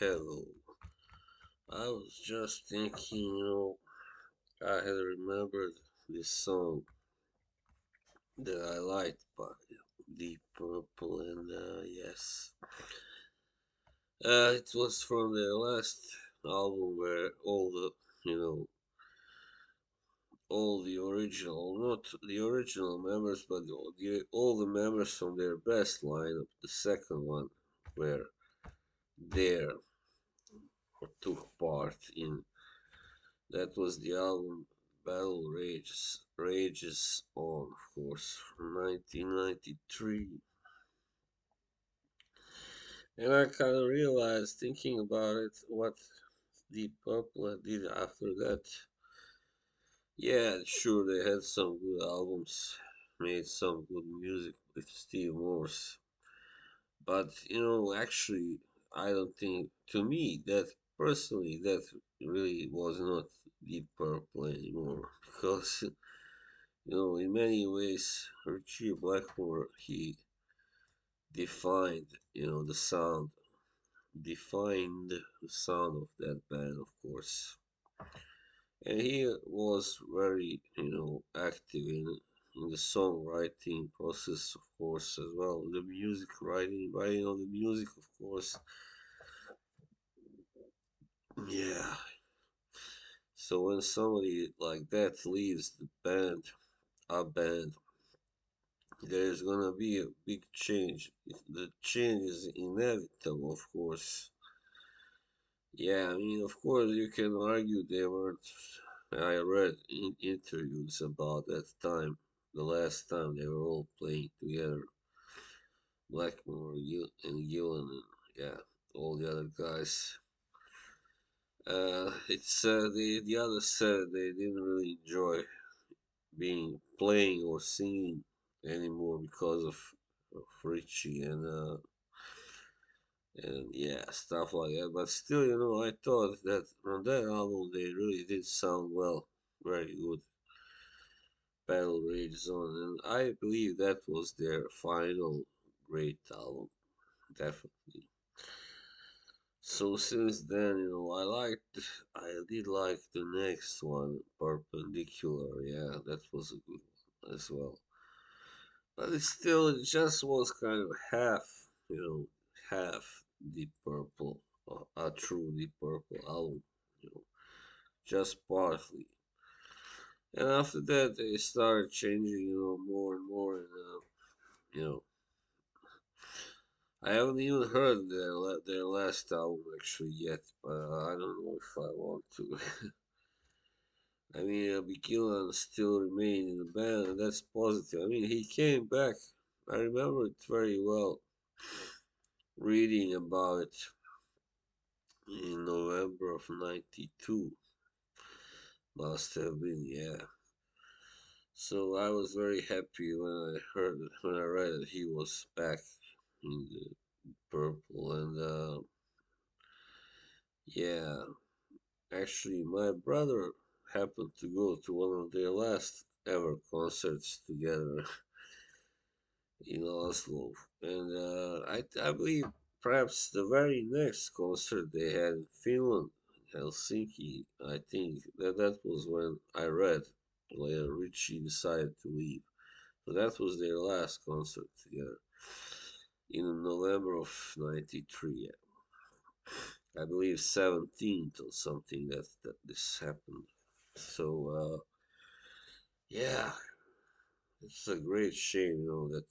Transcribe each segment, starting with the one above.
Hello. I was just thinking, I had remembered this song that I liked by Deep Purple, and yes, it was from their last album where you know, all the original, not the original members, but all the members from their best lineup, the second one, were there or took part in. That was the album Battle Rages On, of course, from 1993. And I kind of realized, thinking about it, what Deep Purple did after that. Yeah, sure, they had some good albums, made some good music with Steve Morse. But, actually, I don't think, to me, that personally, that really was not Deep Purple anymore. Because in many ways, Ritchie Blackmore, he defined, the sound, defined the sound of that band, of course. And he was very, active in the songwriting process, of course, as well. The music writing of the music, of course. Yeah. So when somebody like that leaves a band, there's gonna be a big change. The change is inevitable, of course. Yeah, I mean, of course, you can argue they weren't. I read interviews about that time, the last time they were all playing together, Blackmore and Gillen, and yeah, all the other guys. It's the others said they didn't really enjoy being playing or singing anymore because of Ritchie and yeah, stuff like that. But still, I thought that on that album they really did sound well, very good. Battle Rage Zone, and I believe that was their final great album, definitely. So since then, I did like the next one, Perpendicular. Yeah, that was a good one as well. But it just was kind of half Deep Purple, a true Deep Purple album, you know, just partly. And after that, they started changing, more and more. And you know, I haven't even heard their last album actually yet, but I don't know if I want to. I mean, Gillan still remained in the band, and that's positive. I mean, he came back. I remember it very well, reading about it in November of '92. Must have been, yeah. So I was very happy when I read that he was back in the purple, and yeah, actually, my brother happened to go to one of their last ever concerts together in Oslo, and I believe perhaps the very next concert they had in Finland, Helsinki. I think that was when I read where Ritchie decided to leave. So that was their last concert together in November of '93. I believe 17th or something that this happened. So yeah, it's a great shame, that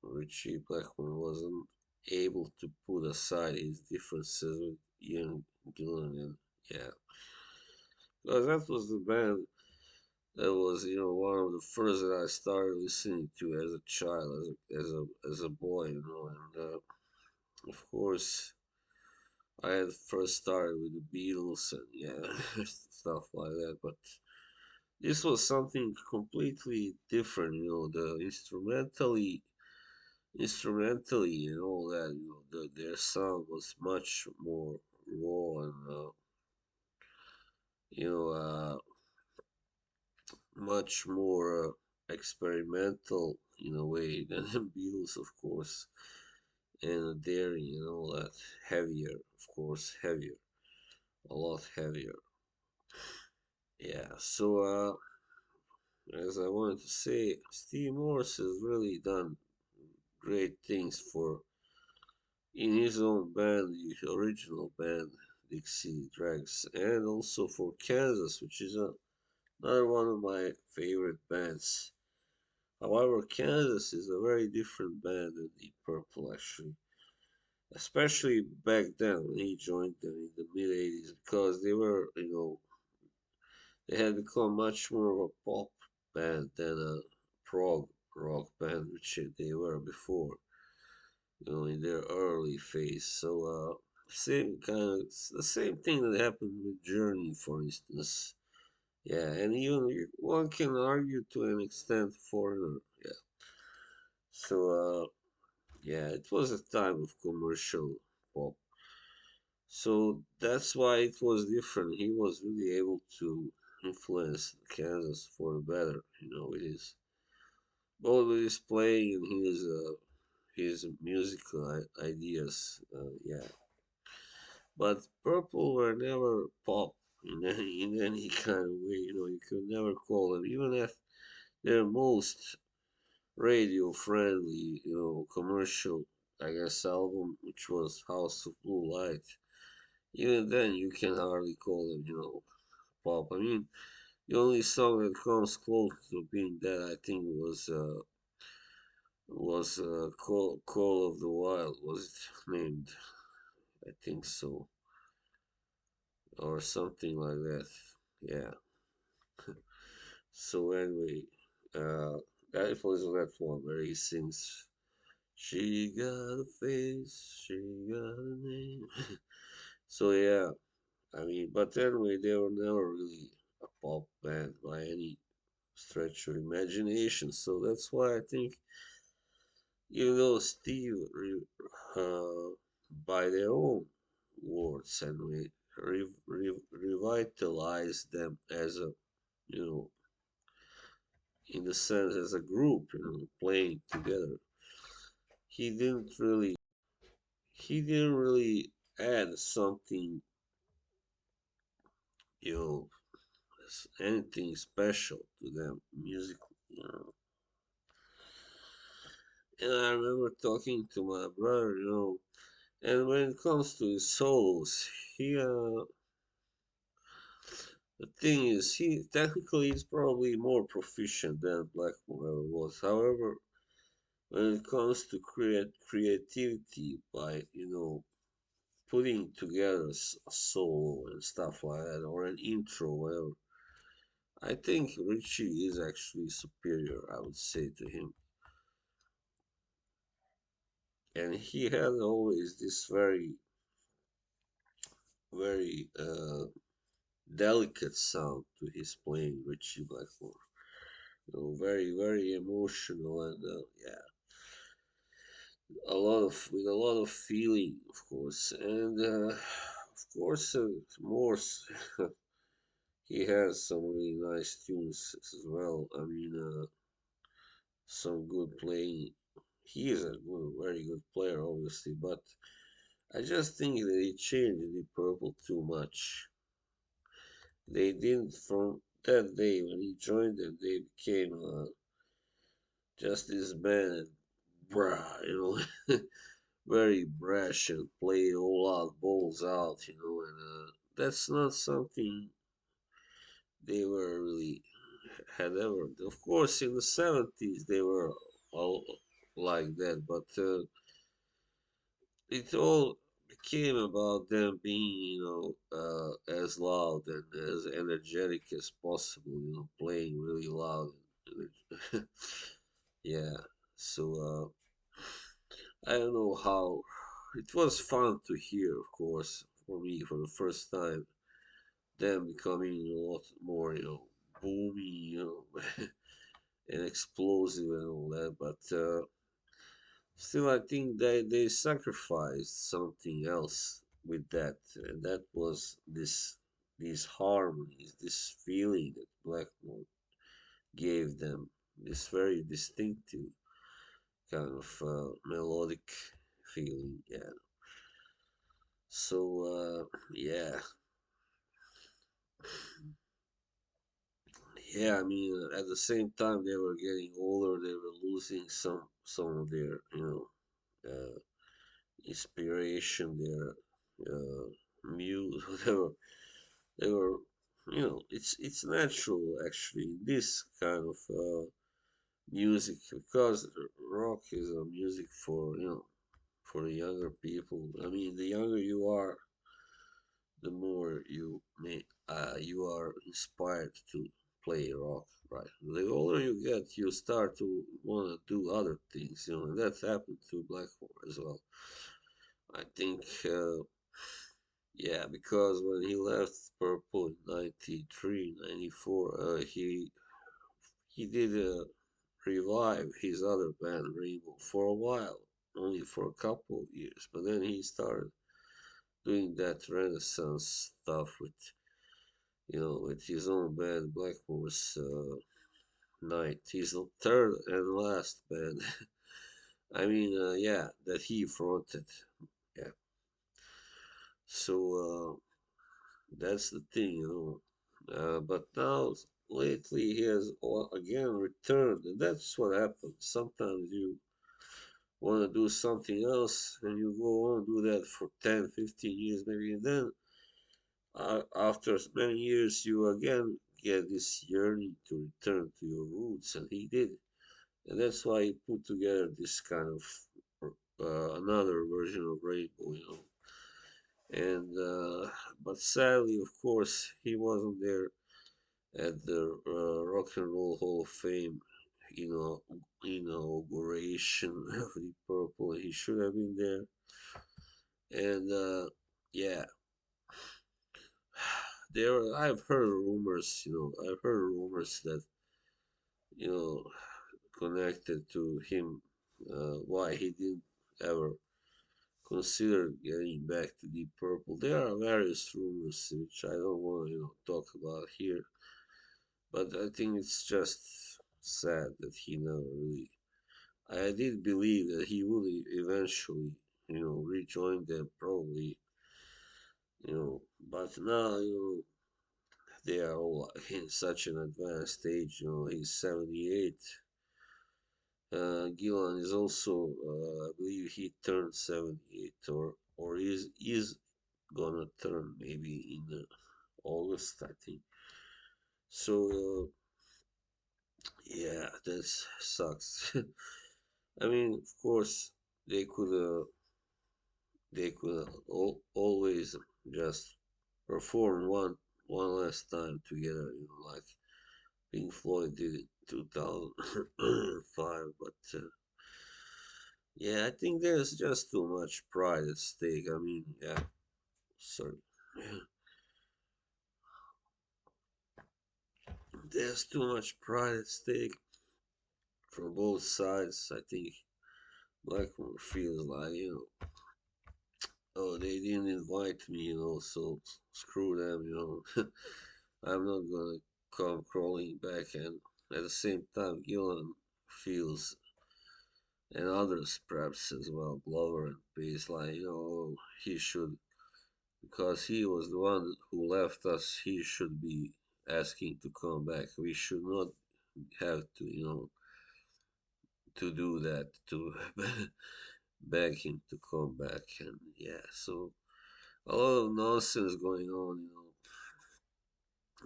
Richie Blackmore wasn't able to put aside his differences with Ian Gillan, and yeah, because that was the band that was, one of the first that I started listening to as a child, as a boy, and of course I had first started with the Beatles and yeah, stuff like that, but this was something completely different, the instrumentally and all that, their sound was much more raw and you know uh, much more experimental in a way than the Beatles, of course. and daring and all that. Heavier, of course, heavier, a lot heavier. Yeah, so as I wanted to say, Steve Morse has really done great things for in his own band, the original band, Dixie Dregs, and also for Kansas, which is another one of my favorite bands. However, Kansas is a very different band than Deep Purple, actually, especially back then when he joined them in the mid '80s, because they were, they had become much more of a pop band than a prog rock band, which they were before, in their early phase. So, same kind of it's the same thing that happened with Journey, for instance. Yeah, and even one can argue to an extent Foreigner. Yeah. So, yeah, it was a time of commercial pop. So that's why it was different. He was really able to influence Kansas for the better, with his both with his playing and his musical ideas. Yeah, but Purple were never pop in any kind of way. You could never call them even at their most radio friendly, commercial, I guess, album, which was House of Blue Light. Even then, you can hardly call them, pop. I mean, the only song that comes close to being that, I think, was Call of the Wild. Was it named? I think so, or something like that. Yeah. So anyway, uh, that was that one where he sings. She got a face, she got a name. So yeah, I mean, but anyway, they were never really a pop band by any stretch of imagination. So that's why I think, Steve, by their own words, and we revitalized them as a, you know, in the sense as a group, playing together. He didn't really, he didn't really add something, you know, anything special to them musically. And I remember talking to my brother, and when it comes to his solos, the thing is, he technically is probably more proficient than Blackmore ever was. However, when it comes to creativity by, putting together a solo and stuff like that, or an intro, whatever, I think Ritchie is actually superior, I would say, to him. And he had always this very delicate sound to his playing, Richie Blackmore. Very, very emotional and yeah, with a lot of feeling, of course, and of course, Morse. He has some really nice tunes as well. I mean, some good playing. He is a very good player, obviously, but I just think that he changed the purple too much. They didn't from that day when he joined them. They became just this band, brah, very brash and play all out, balls out, and that's not something they were really had ever. Of course, in the '70s they were all like that, but it all became about them being, as loud and as energetic as possible, playing really loud. Yeah. So I don't know how. It was fun to hear, of course, for me for the first time. Them becoming a lot more, boomy, and explosive and all that. But still, I think they sacrificed something else with that, and that was these harmonies, this feeling that Blackmore gave them, this very distinctive kind of melodic feeling. Yeah. So yeah, yeah. I mean, at the same time they were getting older, they were losing some of their inspiration, their muse, whatever. They were, it's natural actually in this kind of music because rock is a music for for the younger people. I mean, the younger you are, the more you are inspired to play rock, right? The older you get, you start to want to do other things, and that happened to Blackmore as well. I think, yeah, because when he left Purple in 93, 94, he did revive his other band, Rainbow, for a while, only for a couple of years, but then he started doing that Renaissance stuff with his own band, Blackmore's Night. His third and last band. I mean, yeah, that he fronted. Yeah. So that's the thing, but now lately he has again returned, and that's what happens. Sometimes you want to do something else, and you go on do that for 10, 15 years maybe, and then after many years, you again get this yearning to return to your roots, and he did. And that's why he put together this kind of another version of Rainbow, And but sadly, of course, he wasn't there at the Rock and Roll Hall of Fame, inauguration of the Purple. He should have been there. And yeah, I've heard rumors, I've heard rumors that you know connected to him, why he didn't ever consider getting back to Deep Purple. There are various rumors which I don't want to talk about here, but I think it's just sad that he never really. I did believe that he would eventually, rejoin them probably, but now, they are all in such an advanced age. He's 78. Gillan is also, I believe he turned 78, or is gonna turn maybe in August, I think. So yeah, that sucks. I mean, of course, they could always just perform one last time together, like Pink Floyd did in 2005, but. Yeah, I think there's just too much pride at stake. I mean, yeah, sorry. There's too much pride at stake from both sides. I think Blackmore feels like, oh, they didn't invite me, so screw them, I'm not gonna come crawling back. And at the same time, Gillan feels, and others perhaps as well, Glover and Pace, like, he should, because he was the one who left us, he should be asking to come back. We should not have to, to do that, to beg him to come back. And yeah, so a lot of nonsense going on,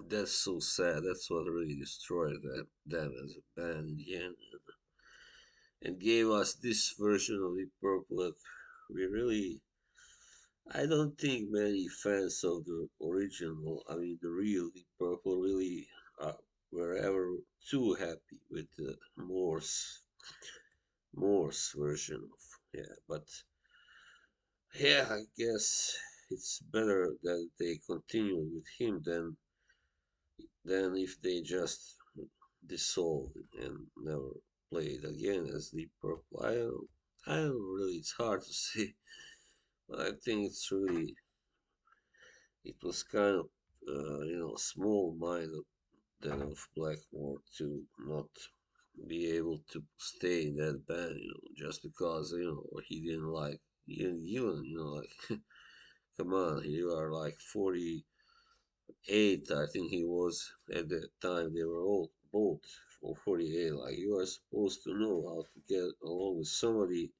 That's so sad. That's what really destroyed them as a band in the end, and gave us this version of the Purple that we really. I don't think many fans of the original, I mean the real Deep Purple, really were ever too happy with the Morse version of, yeah. But yeah, I guess it's better that they continue with him than if they just dissolved and never played again as Deep Purple. I don't really. It's hard to say, but I think it was kind of small minded than of Blackmore to not be able to stay in that band, just because he didn't like Ian Gillan, like, come on, you are like 48, I think he was at that time. They were all both or 48. Like, you are supposed to know how to get along with somebody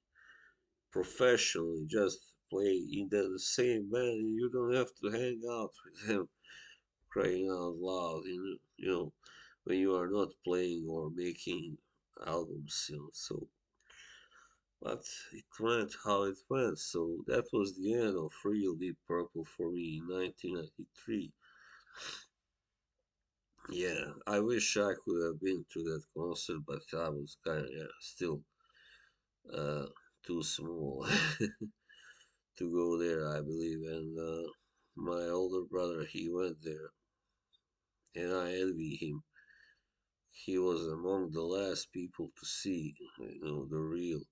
professionally, just play in the same band. You don't have to hang out with him crying out loud, when you are not playing or making albums, so but it went how it went. So that was the end of real Deep Purple for me in 1993. Yeah, I wish I could have been to that concert, but I was kind of, still uh, too small to go there, I believe. And my older brother, he went there, and I envy him. He was among the last people to see, the real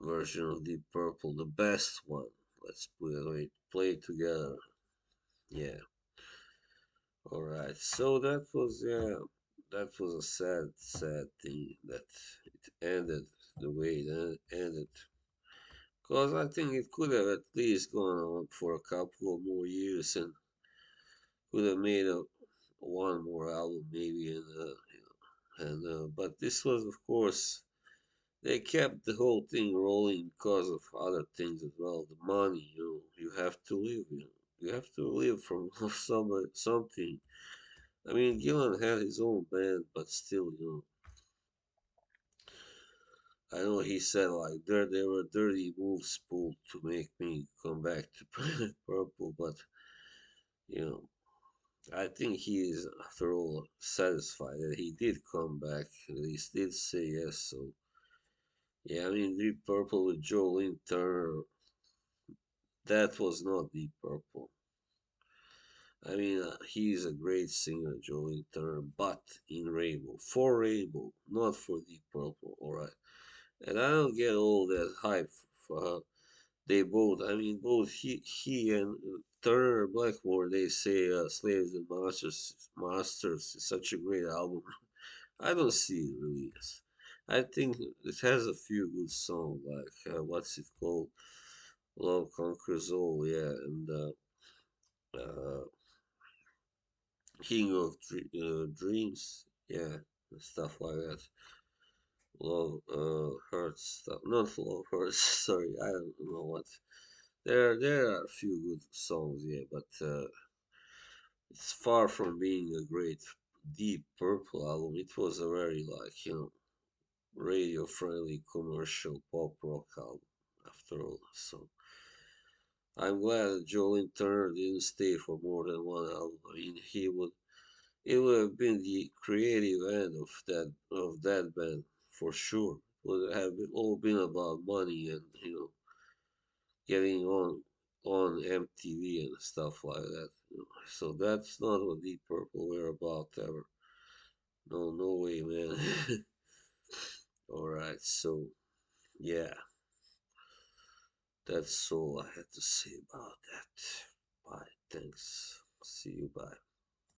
version of Deep Purple, the best one. Let's put it away, play together. Yeah. All right. So that was a sad, sad thing that it ended the way it ended. Cause I think it could have at least gone on for a couple of more years and could have made one more album maybe, but this was of course they kept the whole thing rolling because of other things as well. The money, you have to live, you have to live from something. I mean, Gillan had his own band, but still, I know he said like there were dirty moves pulled to make me come back to Planet Purple, but you know, I think he is after all satisfied that he did come back. At least did say yes. So yeah, I mean, Deep Purple with Joe Turner, that was not Deep Purple. I mean, he's a great singer, Joe Turner, but in Rainbow, for Rainbow, not for Deep Purple. All right. And I don't get all that hype for how they both. I mean, both he and Turner Blackmore. They say "Slaves and Masters" is such a great album. I don't see it really. I think it has a few good songs, like what's it called, "Love Conquers All," yeah, and uh, Dreams, yeah, and stuff like that. Love hurts stuff, not love hurts. Sorry, I don't know what. There are a few good songs, yeah, but it's far from being a great Deep Purple album. It was a very radio friendly commercial pop rock album after all. So I'm glad that Joel Turner didn't stay for more than one album. I mean, he would it would have been the creative end of that band for sure. It would have all been about money and getting on MTV and stuff like that. So that's not what Deep Purple were about ever. No, no way, man. All right, so yeah, that's all I had to say about that. Bye. Thanks. See you. Bye.